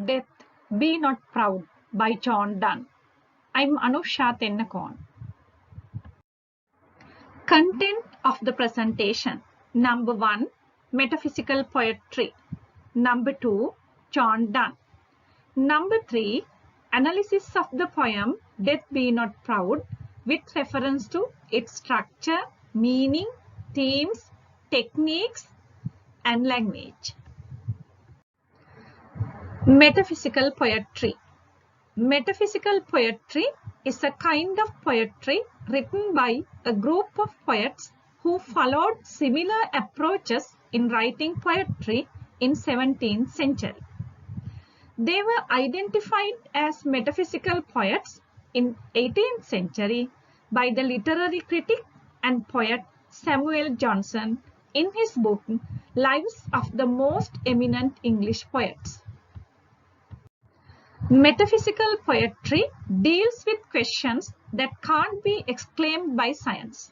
Death, Be Not Proud by John Donne. I'm Anusha Thennakoon. Content of the presentation. Number 1, Metaphysical Poetry. Number 2, John Donne. Number 3, Analysis of the poem Death Be Not Proud with reference to its structure, meaning, themes, techniques, and language. Metaphysical Poetry. Metaphysical poetry is a kind of poetry written by a group of poets who followed similar approaches in writing poetry in 17th century. They were identified as metaphysical poets in 18th century by the literary critic and poet Samuel Johnson in his book Lives of the Most Eminent English Poets. Metaphysical poetry deals with questions that can't be explained by science.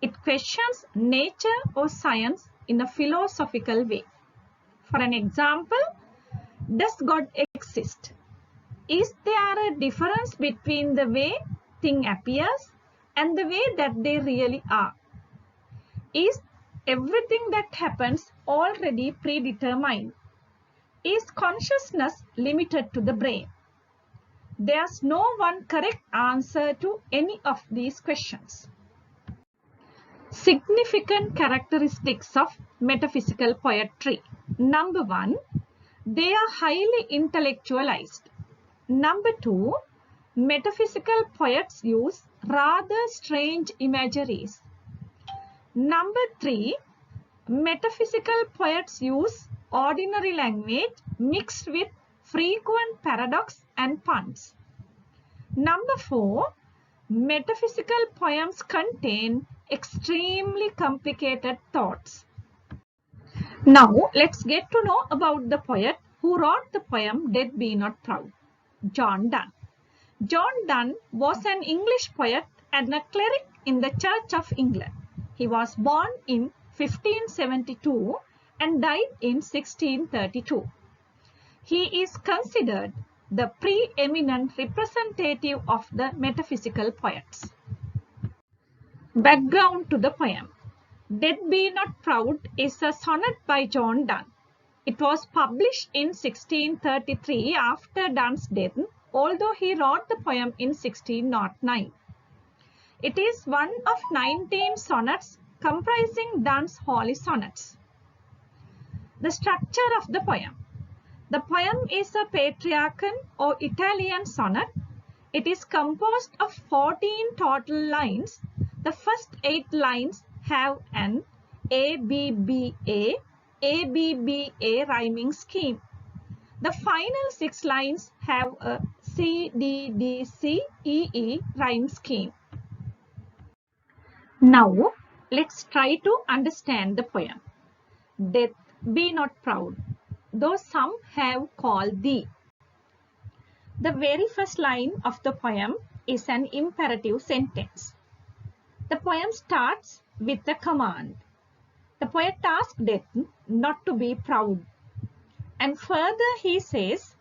It questions nature or science in a philosophical way. For an example, does God exist? Is there a difference between the way thing appears and the way that they really are? Is everything that happens already predetermined? Is consciousness limited to the brain? There's no one correct answer to any of these questions. Significant characteristics of metaphysical poetry. Number 1, they are highly intellectualized. Number 2, metaphysical poets use rather strange imageries. Number 3, metaphysical poets use ordinary language mixed with frequent paradox and puns. Number 4, metaphysical poems contain extremely complicated thoughts. Now, let's get to know about the poet who wrote the poem Death Be Not Proud, John Donne. John Donne was an English poet and a cleric in the Church of England. He was born in 1572 and died in 1632. He is considered the preeminent representative of the metaphysical poets. Background to the poem. Death Be Not Proud is a sonnet by John Donne. It was published in 1633 after Donne's death, although he wrote the poem in 1609. It is one of 19 sonnets comprising Donne's holy sonnets. The structure of the poem. The poem is a patriarchal or Italian sonnet. It is composed of 14 total lines. The first 8 lines have an ABBA rhyming scheme. The final 6 lines have a CDDCEE rhyme scheme. Now, let's try to understand the poem. Death, be not proud, though some have called thee. The very first line of the poem is an imperative sentence. The poem starts with a command. The poet asks Death not to be proud. And further he says,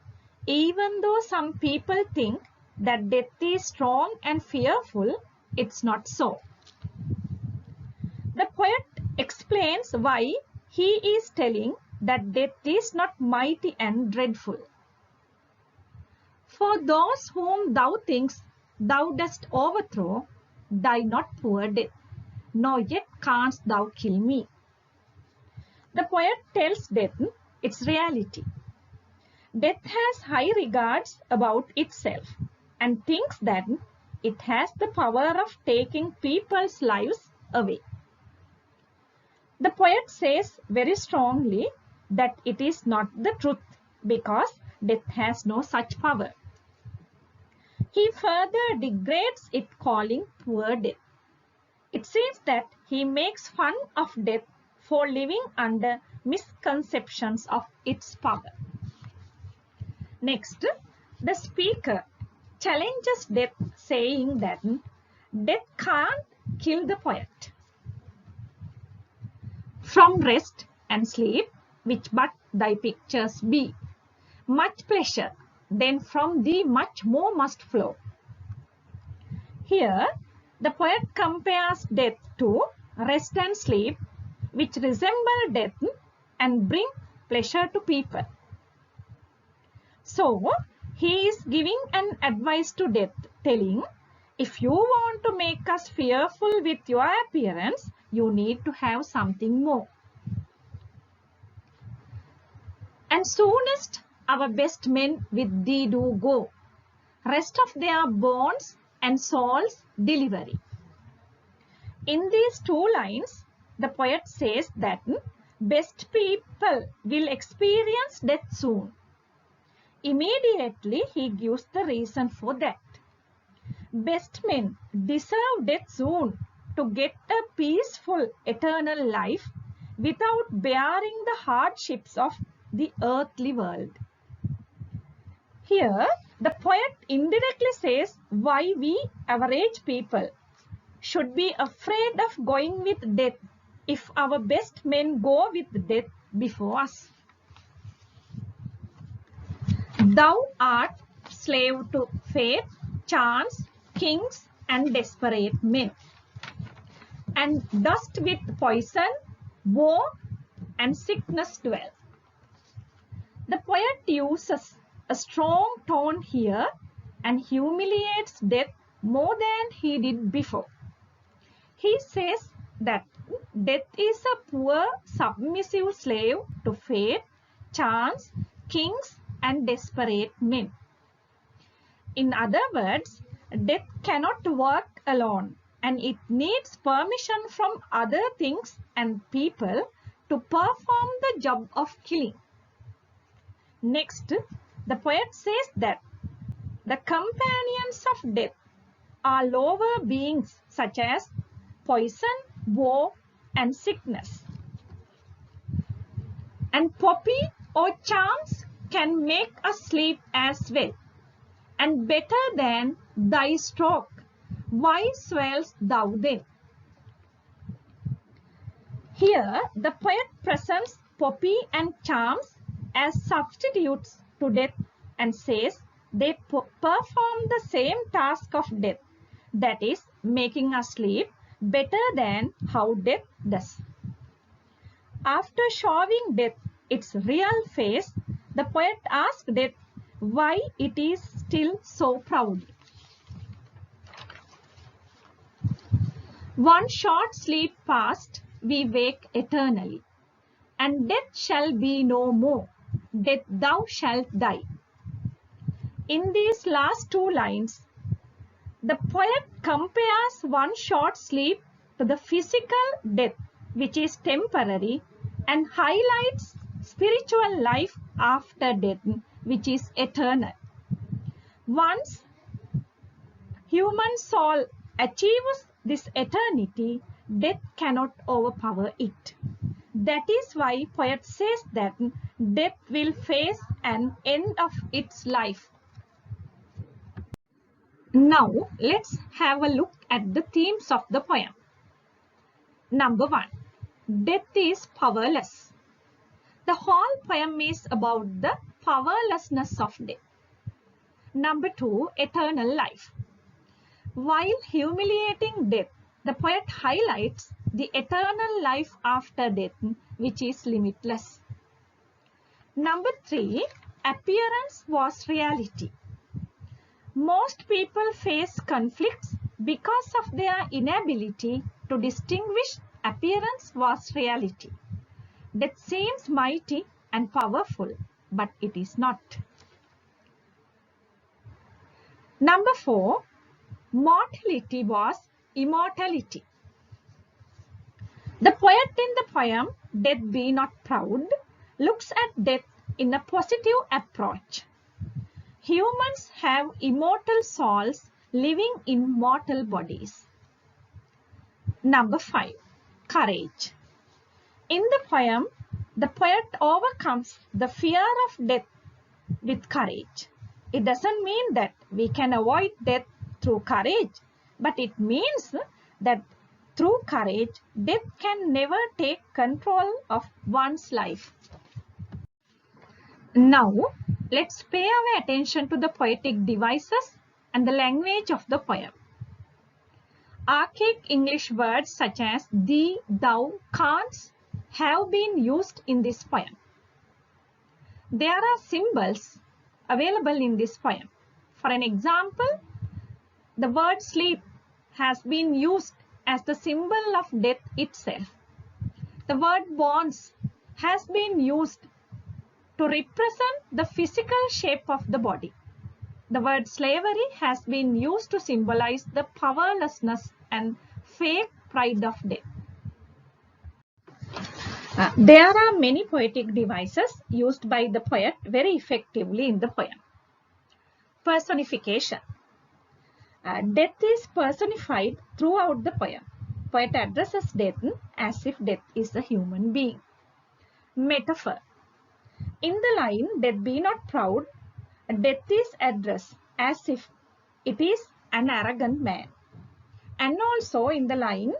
even though some people think that death is strong and fearful, it's not so. The poet explains why he is telling that death is not mighty and dreadful. For those whom thou thinkst thou dost overthrow, die not, poor death, nor yet canst thou kill me. The poet tells death its reality. Death has high regards about itself and thinks that it has the power of taking people's lives away. The poet says very strongly that it is not the truth because death has no such power. He further degrades it, calling poor death. It seems that he makes fun of death for living under misconceptions of its power. Next, the speaker challenges death, saying that death can't kill the poet. From rest and sleep, which but thy pictures be, Much pleasure, then from thee much more must flow. Here, the poet compares death to rest and sleep, which resemble death and bring pleasure to people. So, he is giving an advice to death, telling, if you want to make us fearful with your appearance, you need to have something more. And soonest our best men with thee do go, rest of their bones and souls delivery. In these two lines, the poet says that best people will experience death soon. Immediately, he gives the reason for that. Best men deserve death soon to get a peaceful eternal life without bearing the hardships of the earthly world. Here, the poet indirectly says why we average people should be afraid of going with death if our best men go with death before us. Thou art slave to fate, chance, kings and desperate men, and dost with poison, woe and sickness dwell. The poet uses a strong tone here and humiliates death more than he did before. He says that death is a poor submissive slave to fate, chance, kings and desperate men. In other words, death cannot work alone and it needs permission from other things and people to perform the job of killing. Next, the poet says that the companions of death are lower beings such as poison, woe and sickness. And poppy or charms can make us sleep as well. And better than thy stroke, why swellest thou then? Here, the poet presents poppy and charms as substitutes to death and says they perform the same task of death, that is, making us sleep better than how death does. After showing death its real face, the poet asks death why it is still so proud. One short sleep past, we wake eternally, and death shall be no more. Death thou shalt die. In these last two lines, the poet compares one short sleep to the physical death, which is temporary, and highlights spiritual life after death, which is eternal. Once human soul achieves this eternity, death cannot overpower it. That is why poet says that death will face an end of its life. Now, let's have a look at the themes of the poem. Number 1. Death is powerless. The whole poem is about the powerlessness of death. Number 2. Eternal life. While humiliating death, the poet highlights the eternal life after death, which is limitless. Number 3. Appearance was reality. Most people face conflicts because of their inability to distinguish appearance was reality. Death seems mighty and powerful, but it is not. Number 4. Mortality was immortality. The poet in the poem, Death Be Not Proud, looks at death in a positive approach. Humans have immortal souls living in mortal bodies. Number 5. Courage. In the poem, the poet overcomes the fear of death with courage. It doesn't mean that we can avoid death through courage, but it means that through courage, death can never take control of one's life. Now, let's pay our attention to the poetic devices and the language of the poem. Archaic English words such as thee, thou, canst have been used in this poem. There are symbols available in this poem. For an example, the word sleep has been used as the symbol of death itself. The word bonds has been used to represent the physical shape of the body. The word slavery has been used to symbolize the powerlessness and fake pride of death. There are many poetic devices used by the poet very effectively in the poem. Personification. Death is personified throughout the poem. Poet addresses death as if death is a human being. Metaphor. In the line, death be not proud, death is addressed as if it is an arrogant man. And also in the line,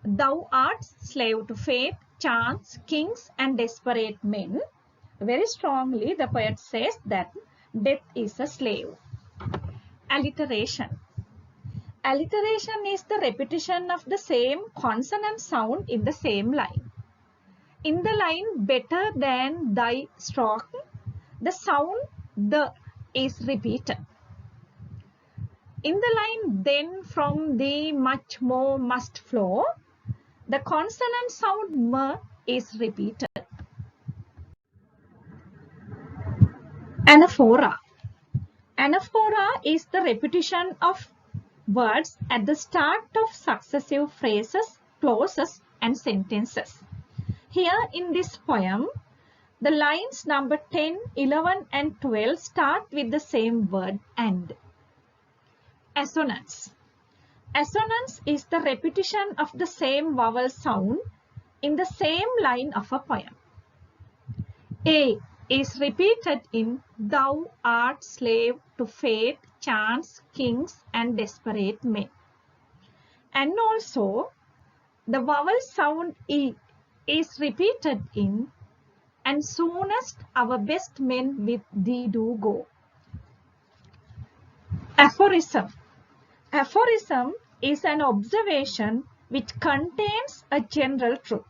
thou art slave to fate, chance, kings and desperate men. Very strongly the poet says that death is a slave. Alliteration. Alliteration is the repetition of the same consonant sound in the same line. In the line better than thy stroke, the sound the is repeated. In the line then from thee much more must flow, the consonant sound m is repeated. Anaphora. Anaphora is the repetition of words at the start of successive phrases, clauses and sentences. Here in this poem, the lines number 10, 11 and 12 start with the same word and. Assonance. Assonance is the repetition of the same vowel sound in the same line of a poem. A is repeated in thou art slave to fate, chance, kings and desperate men. And also the vowel sound E is repeated in and soonest our best men with thee do go. Aphorism. Aphorism is an observation which contains a general truth.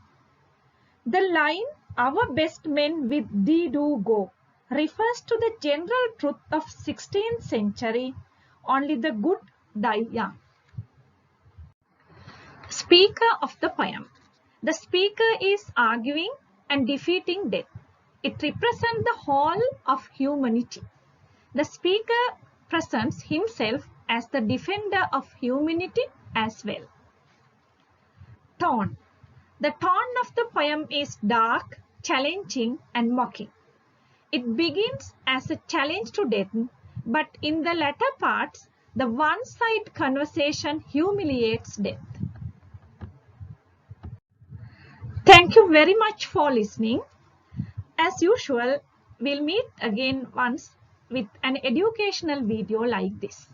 The line our best men with thee do go refers to the general truth of 16th century, only the good die young. Speaker of the poem. The speaker is arguing and defeating death. It represents the whole of humanity. The speaker presents himself as the defender of humanity as well. Tone. The tone of the poem is dark, challenging and mocking. It begins as a challenge to death, but in the latter parts, the one-sided conversation humiliates death. Thank you very much for listening. As usual, we'll meet again once with an educational video like this.